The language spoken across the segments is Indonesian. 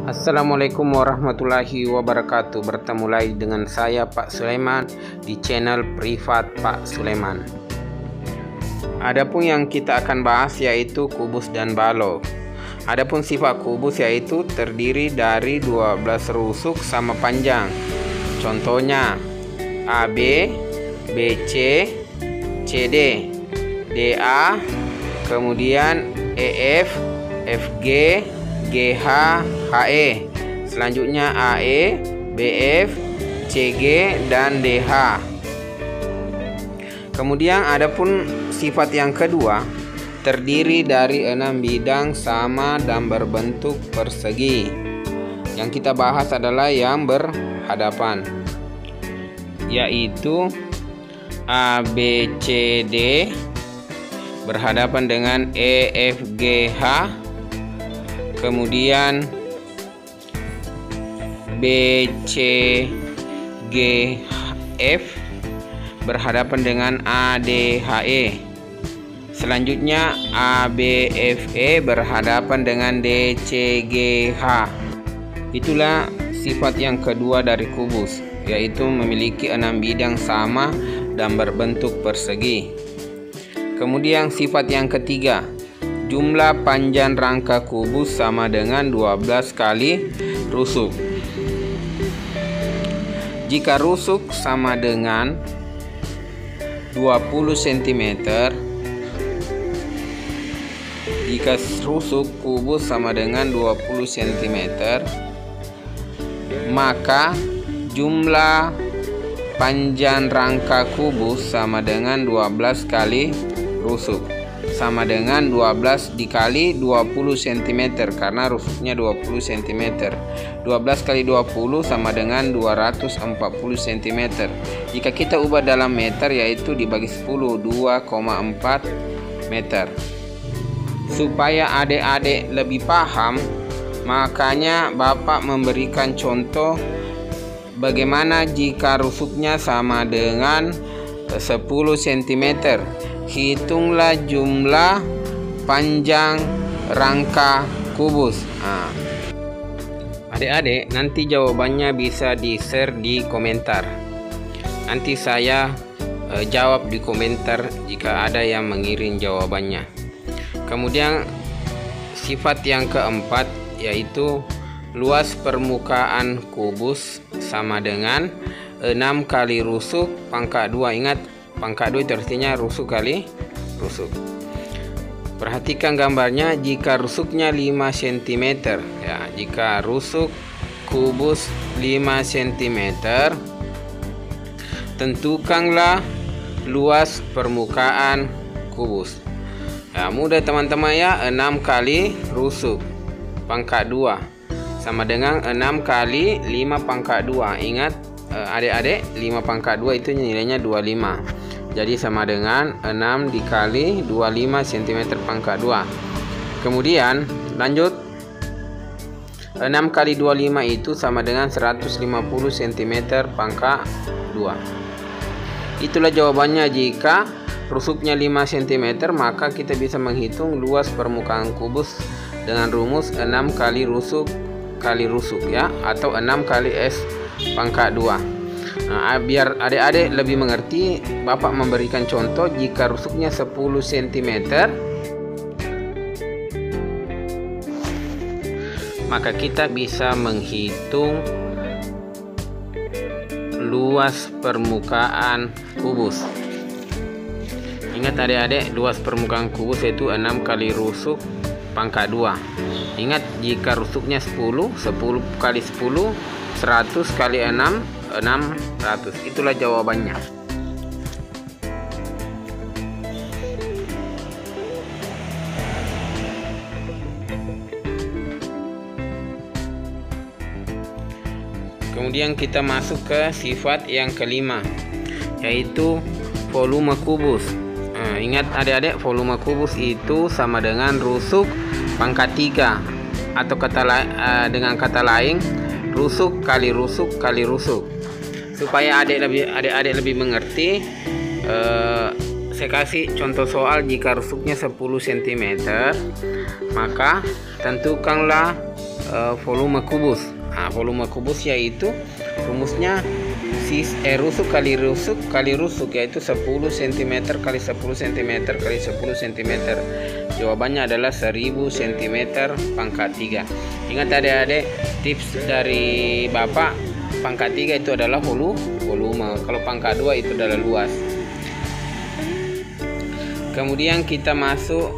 Assalamualaikum warahmatullahi wabarakatuh. Bertemu lagi dengan saya Pak Sulaiman di channel privat Pak Sulaiman. Adapun yang kita akan bahas yaitu kubus dan balok. Adapun sifat kubus yaitu terdiri dari 12 rusuk sama panjang. Contohnya AB, BC, CD, DA, kemudian EF, FG, GH, HE, selanjutnya AE, BF, CG, dan DH. Kemudian adapun sifat yang kedua terdiri dari 6 bidang sama dan berbentuk persegi. Yang kita bahas adalah yang berhadapan, yaitu ABCD berhadapan dengan EFGH, kemudian BCGF berhadapan dengan ADHE, selanjutnya ABFE berhadapan dengan DCGH. Itulah sifat yang kedua dari kubus, yaitu memiliki 6 bidang sama dan berbentuk persegi. Kemudian sifat yang ketiga, jumlah panjang rangka kubus sama dengan 12 kali rusuk. Jika rusuk sama dengan 20 cm, jika rusuk kubus sama dengan 20 cm, maka jumlah panjang rangka kubus sama dengan 12 kali rusuk, sama dengan 12 dikali 20 cm karena rusuknya 20 cm. 12 kali 20 sama dengan 240 cm. Jika kita ubah dalam meter yaitu dibagi 10, 2,4 meter. Supaya adik-adik lebih paham, makanya Bapak memberikan contoh bagaimana jika rusuknya sama dengan 10 cm. Hitunglah jumlah panjang rangka kubus. Adik-adik, nanti jawabannya bisa di-share di komentar. Nanti saya jawab di komentar jika ada yang mengirim jawabannya. Kemudian sifat yang keempat yaitu luas permukaan kubus sama dengan 6 kali rusuk pangkat 2. Ingat, pangkat 2 itu artinya rusuk kali rusuk. Perhatikan gambarnya. Jika rusuknya 5 cm, ya, jika rusuk kubus 5 cm, tentukanlah luas permukaan kubus. Ya, mudah teman-teman ya. 6 kali rusuk pangkat 2 sama dengan 6 kali 5 pangkat 2. Ingat adik-adik, 5 pangkat 2 itu nilainya 25. Jadi sama dengan 6 dikali 25 cm pangkat 2. Kemudian lanjut, 6 kali 25 itu sama dengan 150 cm pangkat 2. Itulah jawabannya. Jika rusuknya 5 cm, maka kita bisa menghitung luas permukaan kubus dengan rumus 6 kali rusuk ya, atau 6 kali S pangkat 2. Nah, biar adik-adik lebih mengerti, Bapak memberikan contoh. Jika rusuknya 10 cm, maka kita bisa menghitung luas permukaan kubus. Ingat adik-adik, luas permukaan kubus yaitu 6 kali rusuk pangkat 2. Ingat, jika rusuknya 10 kali 10, 100 kali 6, 600. Itulah jawabannya. Kemudian kita masuk ke sifat yang kelima, yaitu volume kubus. Ingat adik-adik, volume kubus itu sama dengan rusuk pangkat 3, atau dengan kata lain rusuk kali rusuk kali rusuk. Supaya adik-adik lebih mengerti, saya kasih contoh soal. Jika rusuknya 10 cm, maka tentukanlah volume kubus. Volume kubus yaitu rumusnya rusuk kali rusuk yaitu 10 cm kali 10 cm kali 10 cm. Jawabannya adalah 1000 cm pangkat 3. Ingat adik-adik, tips dari Bapak, pangkat 3 itu adalah volume. Kalau pangkat 2 itu adalah luas. Kemudian kita masuk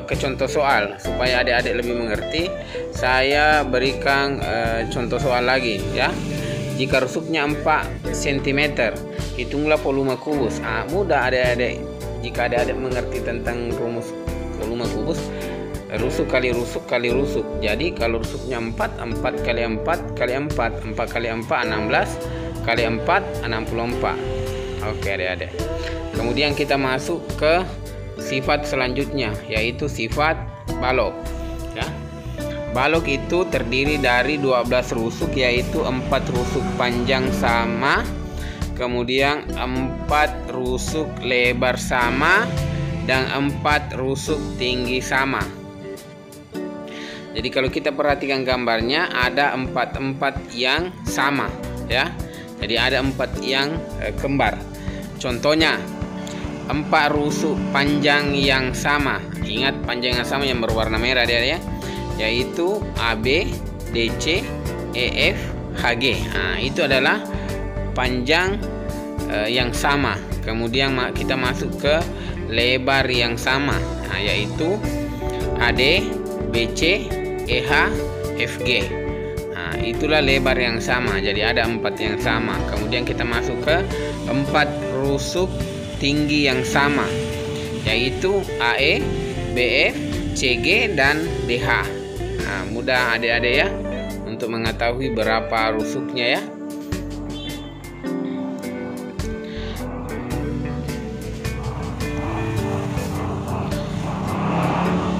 ke contoh soal supaya adik-adik lebih mengerti. Saya berikan contoh soal lagi ya. Jika rusuknya 4 cm, hitunglah volume kubus. Mudah adik-adik. Jika adik-adik mengerti tentang rumus volume kubus, rusuk kali rusuk kali rusuk. Jadi kalau rusuknya 4 kali 4 kali 4 kali 4 16 kali 4 64. Oke adik-adik. Kemudian kita masuk ke sifat selanjutnya, yaitu sifat balok ya. Balok itu terdiri dari 12 rusuk, yaitu 4 rusuk panjang sama, kemudian 4 rusuk lebar sama, dan 4 rusuk tinggi sama. Jadi kalau kita perhatikan gambarnya, ada 4 yang sama ya. Jadi ada 4 yang kembar. Contohnya 4 rusuk panjang yang sama. Ingat panjang yang sama yang berwarna merah dia ya, yaitu AB, DC, EF, HG. Itu adalah panjang yang sama. Kemudian kita masuk ke lebar yang sama, yaitu AD, BC, EH, FG. Itulah lebar yang sama. Jadi ada 4 yang sama. Kemudian kita masuk ke 4 rusuk tinggi yang sama, yaitu AE, BF, CG, dan DH. Mudah adik-adik ya untuk mengetahui berapa rusuknya ya.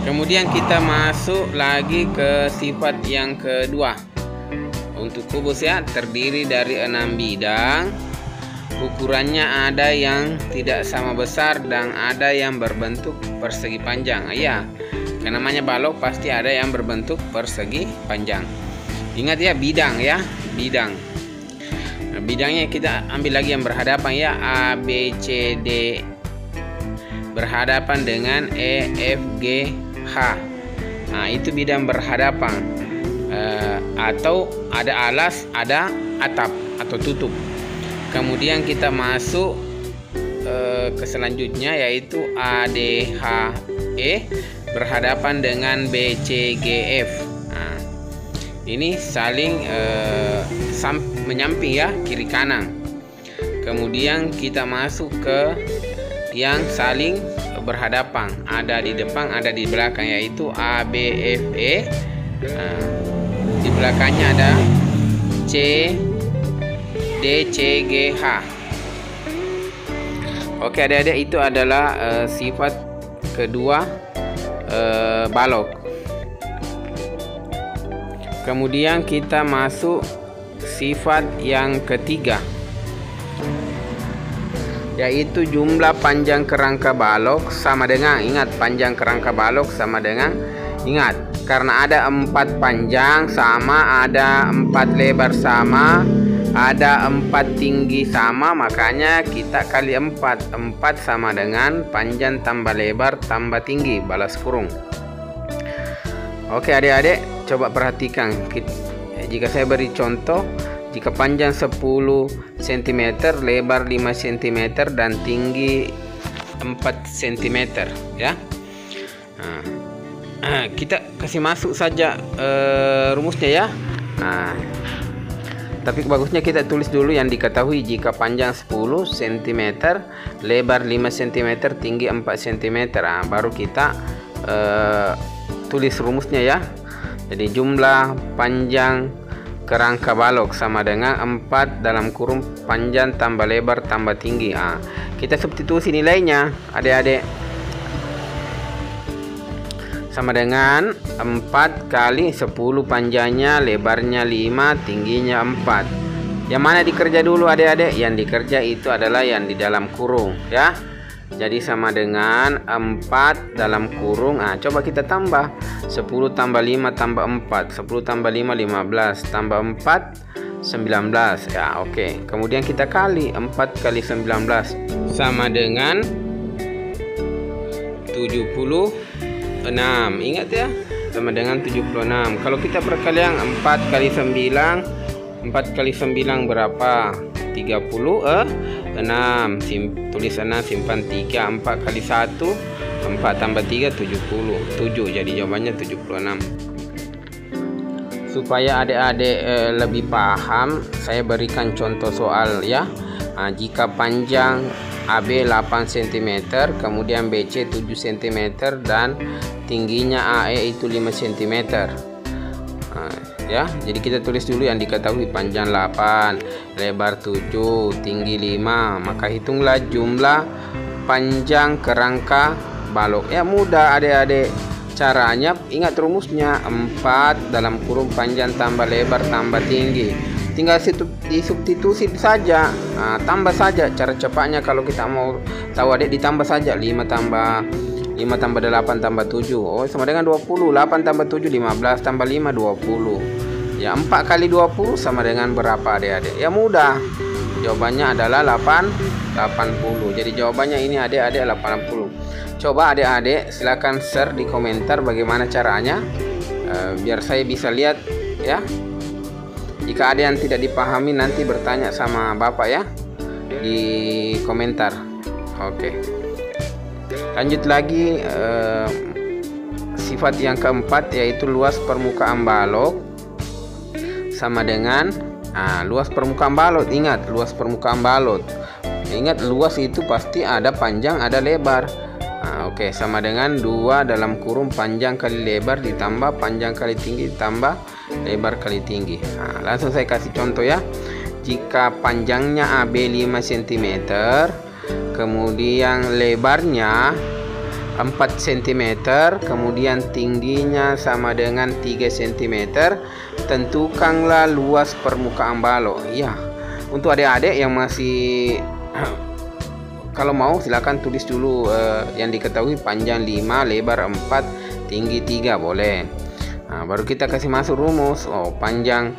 Kemudian kita masuk lagi ke sifat yang kedua. Untuk kubus ya, terdiri dari 6 bidang. Ukurannya ada yang tidak sama besar dan ada yang berbentuk persegi panjang. Ya, karena namanya balok pasti ada yang berbentuk persegi panjang. Ingat ya, bidang ya, bidang. Bidangnya kita ambil lagi yang berhadapan ya, A, B, C, D berhadapan dengan E, F, G, H. Itu bidang berhadapan. Atau ada alas, ada atap atau tutup. Kemudian kita masuk ke selanjutnya, yaitu ADHE berhadapan dengan BCGF. Ini saling menyamping ya, kiri kanan. Kemudian kita masuk ke yang saling berhadapan, ada di depan ada di belakang, yaitu ABFE. Di belakangnya ada CDCGH. Oke adik-adik, itu adalah sifat kedua balok. Kemudian kita masuk sifat yang ketiga, yaitu jumlah panjang kerangka balok sama dengan, ingat panjang kerangka balok sama dengan, ingat karena ada 4 panjang sama, ada 4 lebar sama, ada 4 tinggi sama, makanya kita kali 4 sama dengan panjang tambah lebar tambah tinggi balas kurung. Oke adik-adik, coba perhatikan. Jika saya beri contoh, jika panjang 10 cm, lebar 5 cm, dan tinggi 4 cm ya. Kita kasih masuk saja rumusnya ya. Tapi bagusnya kita tulis dulu yang diketahui. Jika panjang 10 cm, lebar 5 cm, tinggi 4 cm, baru kita tulis rumusnya ya. Jadi jumlah panjang kerangka balok sama dengan 4 dalam kurung panjang tambah lebar tambah tinggi. Kita substitusi nilainya adik-adik, sama dengan 4 kali 10 panjangnya, lebarnya 5, tingginya 4. Yang mana dikerja dulu adik-adik? Yang dikerja itu adalah yang di dalam kurung ya. Jadi sama dengan 4 dalam kurung. Coba kita tambah. 10 tambah 5 tambah 4. 10 tambah 5 15 tambah 4 19. Ya, oke. Kemudian kita kali 4 kali 19 sama dengan 76. Ingat ya, sama dengan 76. Kalau kita perkalian 4 kali 9, 4 kali 9 berapa? 36. Tulis 6, simpan 3. 4 kali 1, 4 tambah 3 77. Jadi jawabannya 76. Supaya adik-adik lebih paham, saya berikan contoh soal ya. Jika panjang AB 8 cm, kemudian BC 7 cm dan tingginya AE itu 5 cm. Ya, jadi kita tulis dulu yang diketahui. Panjang 8, lebar 7, tinggi 5. Maka hitunglah jumlah panjang kerangka balok. Ya, mudah adik-adik. Caranya ingat rumusnya, 4 dalam kurung panjang tambah lebar tambah tinggi. Tinggal disubstitusi saja, tambah saja. Cara cepatnya kalau kita mau tahu adik, ditambah saja. 5 tambah 8 tambah 7, oh sama dengan 20. 8 tambah 7 15 tambah 5 20. Ya, 4 kali 20 sama dengan berapa adik-adik? Ya mudah. Jawabannya adalah 80. Jadi jawabannya ini adik-adik 80. Coba adik-adik silakan share di komentar bagaimana caranya, biar saya bisa lihat ya. Jika ada yang tidak dipahami nanti bertanya sama Bapak ya di komentar. Oke. Lanjut lagi, sifat yang keempat yaitu luas permukaan balok sama dengan luas permukaan balok. Ingat luas permukaan balok. Ingat luas itu pasti ada panjang ada lebar. Oke, sama dengan 2 dalam kurung panjang kali lebar ditambah panjang kali tinggi ditambah lebar kali tinggi. Langsung saya kasih contoh ya. Jika panjangnya AB 5 cm, kemudian lebarnya 4 cm, kemudian tingginya sama dengan 3 cm, tentukanlah luas permukaan balok. Ya, untuk adik-adik yang masih kalau mau silakan tulis dulu yang diketahui. Panjang 5, lebar 4, tinggi 3 boleh. Baru kita kasih masuk rumus. Panjang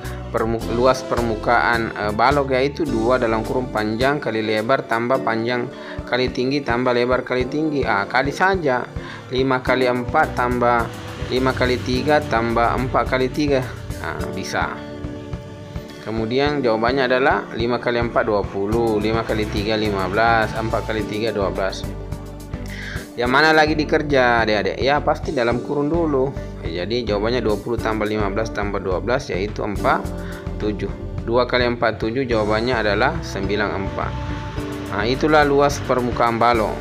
luas permukaan balok yaitu 2 dalam kurung panjang kali lebar tambah panjang kali tinggi tambah lebar kali tinggi. Kali saja. 5 kali 4 tambah 5 kali 3 tambah 4 kali 3. Bisa. Kemudian jawabannya adalah 5 kali 4 20, 5 kali 3 15, 4 kali 3 12. Yang mana lagi dikerja adik-adik? Ya pasti dalam kurung dulu. Jadi jawabannya 20 tambah 15 tambah 12 yaitu 47. 2 kali 47 jawabannya adalah 94. Itulah luas permukaan balok.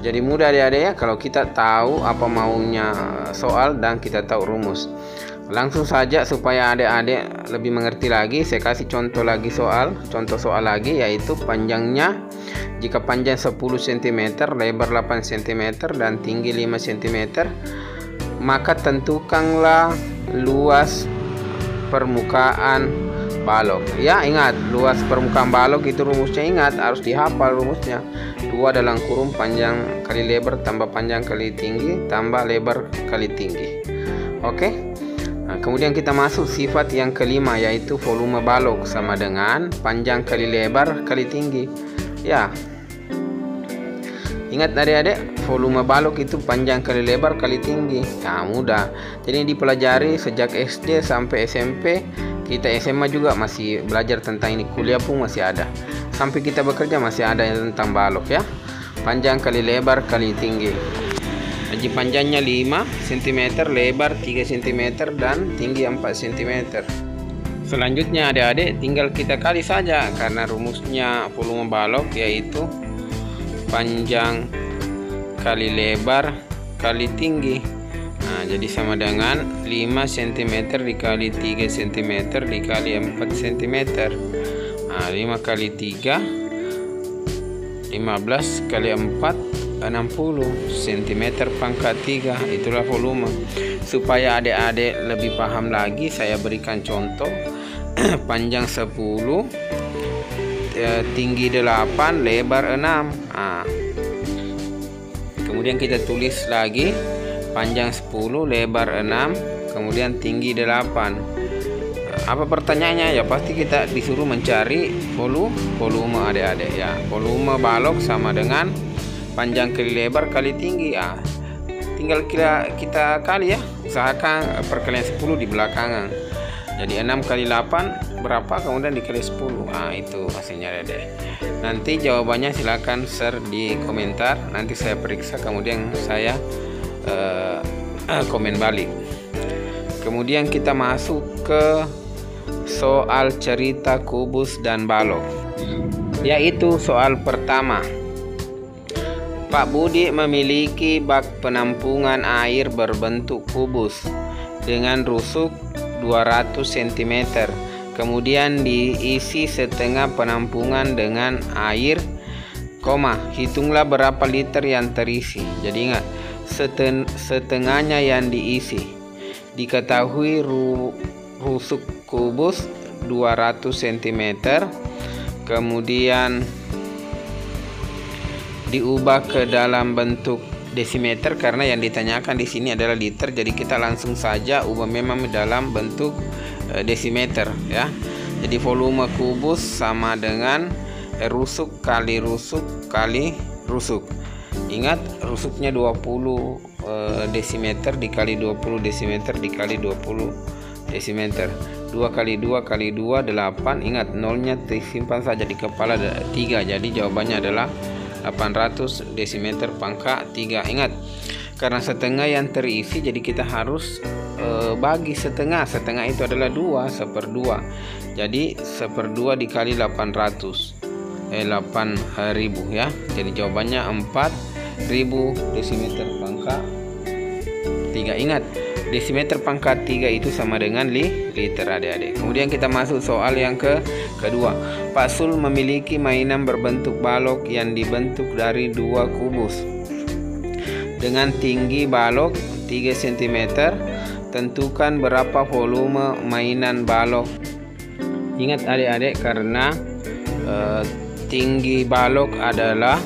Jadi mudah adik-adik ya kalau kita tahu apa maunya soal dan kita tahu rumus. Langsung saja supaya adik-adik lebih mengerti lagi, saya kasih contoh soal lagi yaitu panjangnya, jika panjang 10 cm, lebar 8 cm dan tinggi 5 cm, maka tentukanlah luas permukaan balok. Ya, ingat luas permukaan balok itu rumusnya, ingat harus dihafal rumusnya. 2 dalam kurung panjang kali lebar tambah panjang kali tinggi tambah lebar kali tinggi. Oke. Kemudian kita masuk sifat yang kelima yaitu volume balok sama dengan panjang kali lebar kali tinggi. Ya, ingat adik-adik, volume balok itu panjang kali lebar kali tinggi. Ya mudah. Jadi dipelajari sejak SD sampai SMP. Kita SMA juga masih belajar tentang ini. Kuliah pun masih ada. Sampai kita bekerja masih ada yang tentang balok ya. Panjang kali lebar kali tinggi. Jadi panjangnya 5 cm, lebar 3 cm dan tinggi 4 cm. Selanjutnya adik-adik tinggal kita kali saja karena rumusnya volume balok yaitu panjang kali lebar kali tinggi. Jadi sama dengan 5 cm dikali 3 cm dikali 4 cm. 5 kali 3 15 kali 4 60 cm pangkat 3. Itulah volume. Supaya adik-adik lebih paham lagi, saya berikan contoh. Panjang 10 tinggi 8, lebar 6. Kemudian kita tulis lagi panjang 10, lebar 6, kemudian tinggi 8. Apa pertanyaannya? Ya pasti kita disuruh mencari volume adik-adik ya. Volume balok sama dengan panjang kali lebar kali tinggi. Tinggal kita kali ya. Usahakan perkalian 10 di belakangan. Jadi 6 kali 8 berapa, kemudian dikali 10. Itu hasilnya adik-adik. Nanti jawabannya silakan share di komentar. Nanti saya periksa, kemudian saya komen balik. Kemudian kita masuk ke soal cerita kubus dan balok, yaitu soal pertama. Pak Budi memiliki bak penampungan air berbentuk kubus dengan rusuk 200 cm. Kemudian diisi setengah penampungan dengan air, hitunglah berapa liter yang terisi. Jadi ingat, setengahnya yang diisi. Diketahui rusuk kubus 200 cm. Kemudian diubah ke dalam bentuk desimeter karena yang ditanyakan di sini adalah liter. Jadi kita langsung saja ubah memang dalam bentuk desimeter ya. Jadi volume kubus sama dengan rusuk kali rusuk kali rusuk. Ingat, rusuknya 20 desimeter dikali 20 desimeter dikali 20 desimeter. 2 kali 2 kali 2 8. Ingat, nolnya disimpan saja di kepala 3. Jadi jawabannya adalah 800 desimeter pangkat 3. Ingat, karena setengah yang terisi, jadi kita harus bagi setengah. Setengah itu adalah 2, 1/2. Jadi 1/2 dikali 800, 8.000 ya. Jadi jawabannya 4.000 desimeter pangkat 3. Ingat, desimeter pangkat 3 itu sama dengan liter adik-adik. Kemudian kita masuk soal yang kedua. Pak Sul memiliki mainan berbentuk balok yang dibentuk dari 2 kubus dengan tinggi balok 3 cm. Tentukan berapa volume mainan balok. Ingat adik-adik, karena tinggi balok adalah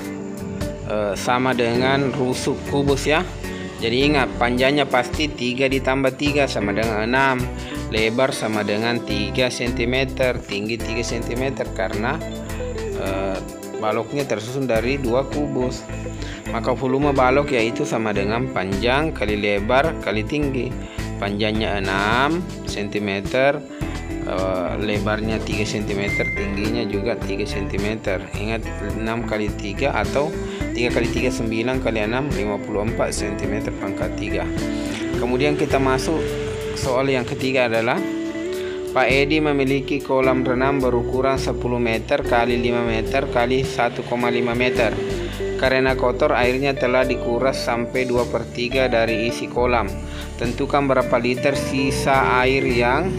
sama dengan rusuk kubus ya. Jadi ingat, panjangnya pasti 3 ditambah 3 sama dengan 6. Lebar sama dengan 3 cm, tinggi 3 cm karena baloknya tersusun dari 2 kubus. Maka volume balok yaitu sama dengan panjang kali lebar kali tinggi. Panjangnya 6 cm, lebarnya 3 cm, tingginya juga 3 cm. Ingat, 6 kali 3 atau 3 kali 3 9 kali 6 54 cm pangkat 3. Kemudian kita masuk soal yang ketiga adalah Pak Edi memiliki kolam renang berukuran 10 meter kali 5 meter kali 1,5 meter. Karena kotor, airnya telah dikuras sampai 2/3 dari isi kolam. Tentukan berapa liter sisa air yang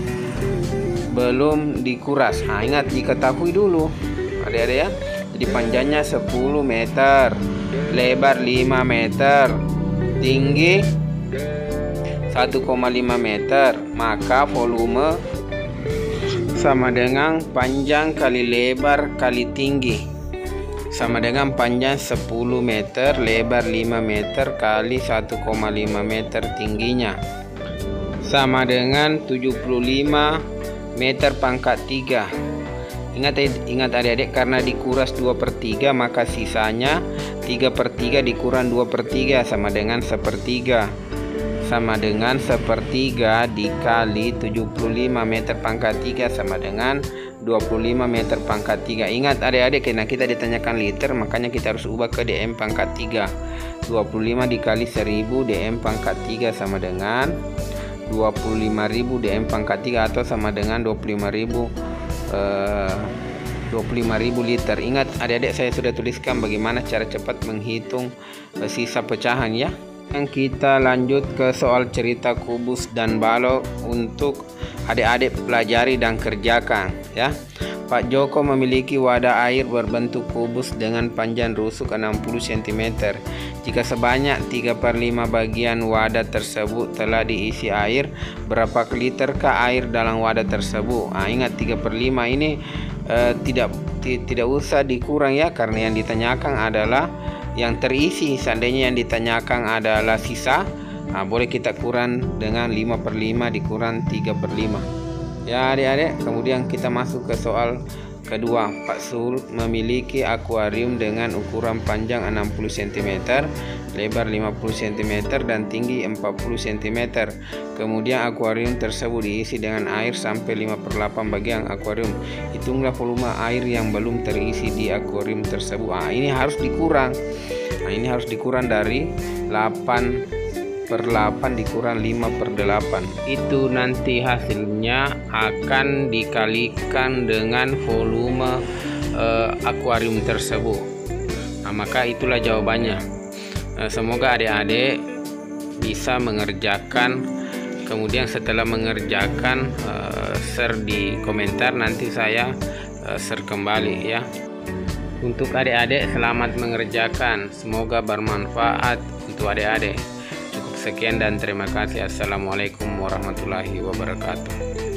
belum dikuras. Ingat, diketahui dulu adik-adik ya. Jadi panjangnya 10 meter, lebar 5 meter, tinggi 1,5 meter. Maka volume sama dengan panjang kali lebar kali tinggi, sama dengan panjang 10 meter, lebar 5 meter kali 1,5 meter tingginya, sama dengan 75 meter pangkat 3. Ingat adik-adik, karena dikuras 2/3 maka sisanya 3/3 dikurang 2/3 sama dengan 1/3. Sama dengan 1/3 dikali 75 meter pangkat 3 sama dengan 25 meter pangkat 3. Ingat adik-adik, karena kita ditanyakan liter, makanya kita harus ubah ke dm pangkat 3. 25 dikali 1000 dm pangkat 3 sama dengan 25.000 dm pangkat 3 atau sama dengan 25.000 liter. Ingat adik-adik, saya sudah tuliskan bagaimana cara cepat menghitung sisa pecahan ya. Yang kita lanjut ke soal cerita kubus dan balok untuk adik-adik pelajari dan kerjakan ya. Pak Joko memiliki wadah air berbentuk kubus dengan panjang rusuk 60 cm. Jika sebanyak 3/5 bagian wadah tersebut telah diisi air, berapa literkah air dalam wadah tersebut? Ingat, 3/5 ini tidak usah dikurang ya, karena yang ditanyakan adalah yang terisi. Seandainya yang ditanyakan adalah sisa, boleh kita kurang dengan 5/5 dikurang 3/5 ya adik-adik. Kemudian kita masuk ke soal kedua. Pak Sul memiliki akuarium dengan ukuran panjang 60 cm, lebar 50 cm dan tinggi 40 cm. Kemudian akuarium tersebut diisi dengan air sampai 5/8 bagian akuarium. Hitunglah volume air yang belum terisi di akuarium tersebut. Ini harus dikurang. Ini harus dikurang dari 8/8 dikurang 5/8. Itu nanti hasilnya akan dikalikan dengan volume akuarium tersebut. Maka itulah jawabannya. Semoga adik-adik bisa mengerjakan. Kemudian setelah mengerjakan, share di komentar, nanti saya share kembali ya. Untuk adik-adik, selamat mengerjakan. Semoga bermanfaat untuk adik-adik. Cukup sekian dan terima kasih. Assalamualaikum warahmatullahi wabarakatuh.